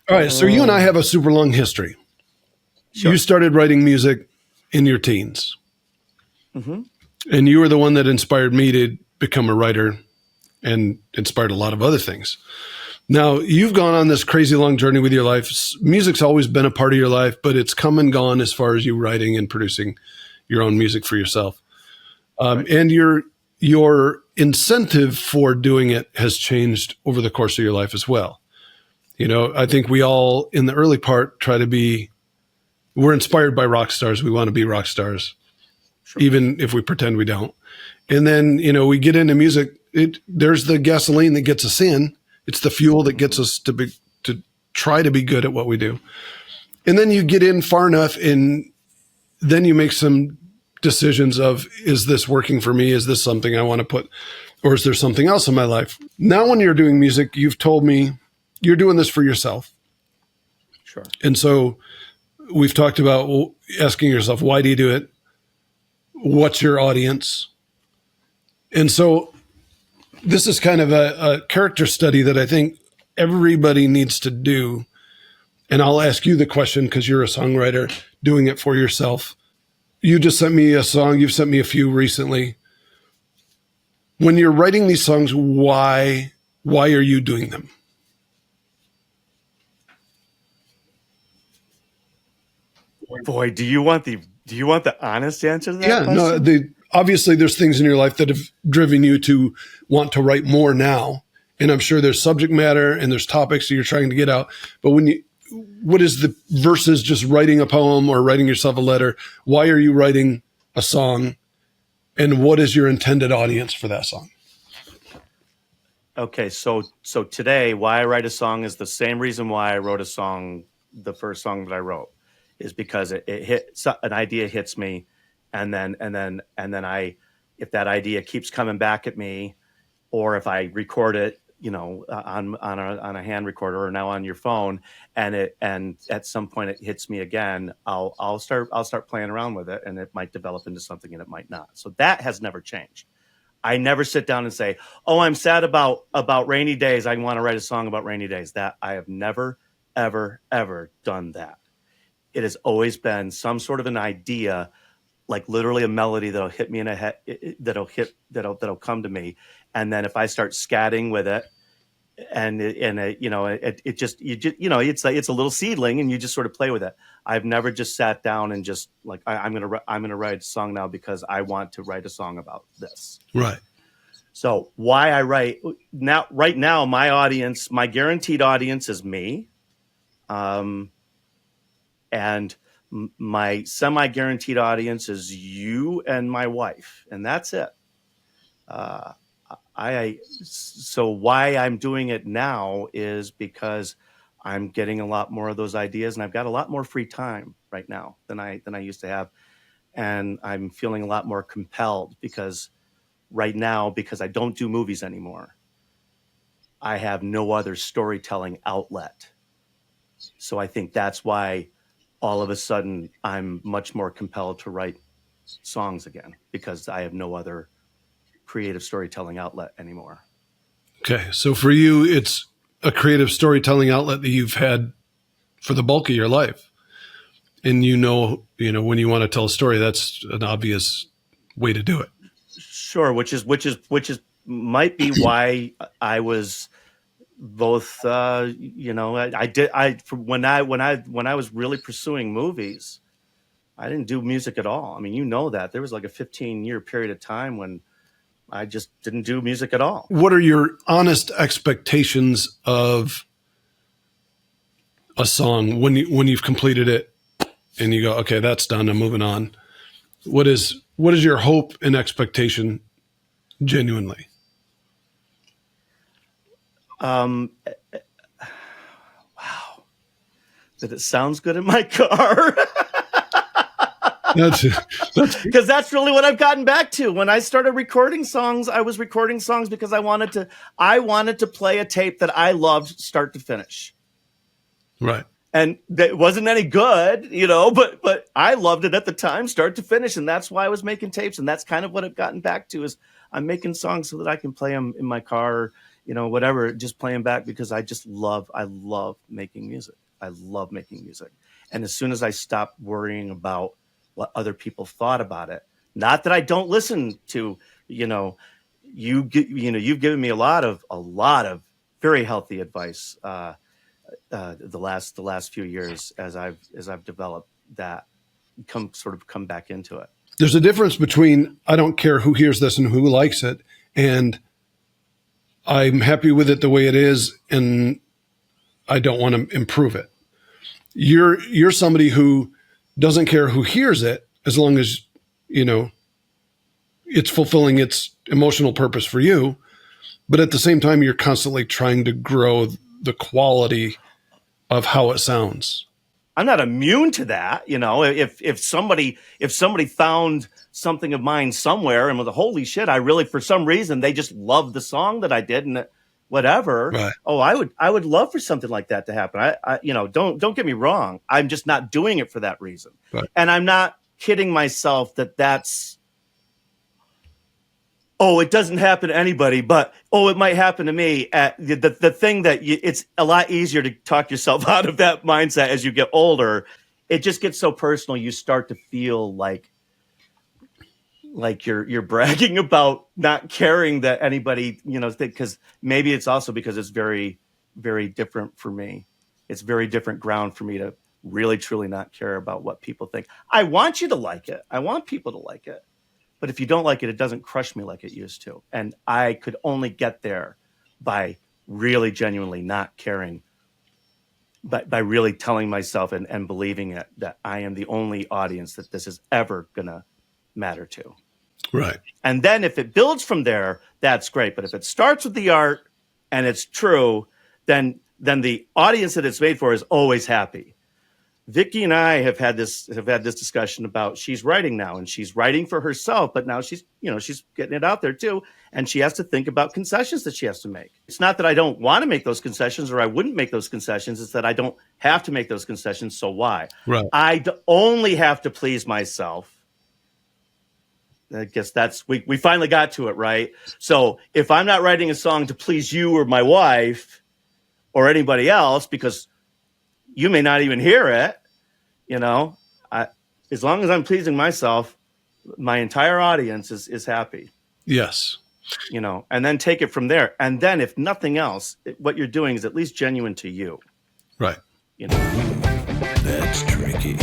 All right. So you and I have a super long history. Sure. You started writing music in your teens. Mm-hmm. And you were the one that inspired me to become a writer and inspired a lot of other things. Now, you've gone on this crazy long journey with your life. Music's always been a part of your life, but it's come and gone as far as you writing and producing your own music for yourself. Right. And your incentive for doing it has changed over the course of your life as well. You know, I think we all in the early part we're inspired by rock stars. We want to be rock stars, Sure. even if we pretend we don't. And then, you know, we get into music. There's the gasoline that gets us in. It's the fuel that gets us to try to be good at what we do. And then you get in far enough, and then you make some decisions of, is this working for me? Is this something I want to put, or is there something else in my life? Now, when you're doing music, you've told me you're doing this for yourself. Sure. And so we've talked about asking yourself, why do you do it? What's your audience? And so this is kind of a character study that I think everybody needs to do. And I'll ask you the question because you're a songwriter doing it for yourself. You just sent me a song. You've sent me a few recently. When you're writing these songs, why are you doing them? Boy, do you want the honest answer to that question? No, obviously there's things in your life that have driven you to want to write more now. And I'm sure there's subject matter and there's topics that you're trying to get out. But what is the versus just writing a poem or writing yourself a letter? Why are you writing a song? And what is your intended audience for that song? Okay, so today, why I write a song is the same reason why I wrote a song, the first song that I wrote, is because it hit, an idea hits me, and then if that idea keeps coming back at me, or if I record it, you know, on a hand recorder or now on your phone, and at some point it hits me again, I'll start playing around with it, and it might develop into something and it might not. So that has never changed. I never sit down and say, "Oh, I'm sad about rainy days. I want to write a song about rainy days." That I have never, ever, ever done that. It has always been some sort of an idea, like literally a melody that'll hit me in a head, that'll come to me, and then if I start scatting with it, it's a little seedling, and you just sort of play with it. I've never just sat down and just like I'm gonna write a song now because I want to write a song about this. Right. So why I write now? Right now, my audience, my guaranteed audience, is me, and my semi-guaranteed audience is you and my wife, and that's it. So why I'm doing it now is because I'm getting a lot more of those ideas, and I've got a lot more free time right now than I used to have, and I'm feeling a lot more compelled because right now, because I don't do movies anymore, I have no other storytelling outlet. So I think that's why all of a sudden I'm much more compelled to write songs again, because I have no other creative storytelling outlet anymore. Okay. So for you, it's a creative storytelling outlet that you've had for the bulk of your life. And you know, when you want to tell a story, that's an obvious way to do it. Sure. Which is might be why I was both, when I was really pursuing movies, I didn't do music at all. I mean, you know that there was like a 15-year period of time when I just didn't do music at all. What are your honest expectations of a song when you've completed it and you go, okay, that's done, I'm moving on? What is your hope and expectation genuinely? Wow. That it sounds good in my car. Because that's really what I've gotten back to. When I started recording songs, I was recording songs because I wanted to play a tape that I loved start to finish. Right. And that wasn't any good, but I loved it at the time, start to finish. And that's why I was making tapes. And that's kind of what I've gotten back to, is I'm making songs so that I can play them in my car, whatever, just playing back because I love making music. I love making music. And as soon as I stopped worrying about what other people thought about it, not that I don't listen to, you've given me a lot of very healthy advice the last few years as I've developed that, come back into it. There's a difference between I don't care who hears this and who likes it, and I'm happy with it the way it is, and I don't want to improve it. You're somebody who doesn't care who hears it as long as, it's fulfilling its emotional purpose for you. But at the same time, you're constantly trying to grow the quality of how it sounds. I'm not immune to that. If somebody found something of mine somewhere and was, holy shit, I really, for some reason, they just loved the song that I did and whatever. Right. Oh, I would love for something like that to happen. Don't get me wrong. I'm just not doing it for that reason. Right. And I'm not kidding myself that's, it doesn't happen to anybody, but it might happen to me. The thing that it's a lot easier to talk yourself out of that mindset as you get older. It just gets so personal. You start to feel like you're bragging about not caring that anybody, because maybe it's also because it's very, very different for me. It's very different ground for me to really, truly not care about what people think. I want you to like it. I want people to like it. But if you don't like it, it doesn't crush me like it used to. And I could only get there by really genuinely not caring, but by really telling myself and believing it that I am the only audience that this is ever going to matter to. Right. And then if it builds from there, that's great. But if it starts with the art and it's true, then the audience that it's made for is always happy. Vicky and I have had this discussion about, she's writing now and she's writing for herself, but now she's getting it out there too. And she has to think about concessions that she has to make. It's not that I don't want to make those concessions or I wouldn't make those concessions. It's that I don't have to make those concessions. So why? Right. Only have to please myself. I guess we finally got to it, right? So if I'm not writing a song to please you or my wife or anybody else, because you may not even hear it, as long as I'm pleasing myself, my entire audience is happy. Yes. And then take it from there. And then if nothing else, what you're doing is at least genuine to you. Right. That's tricky.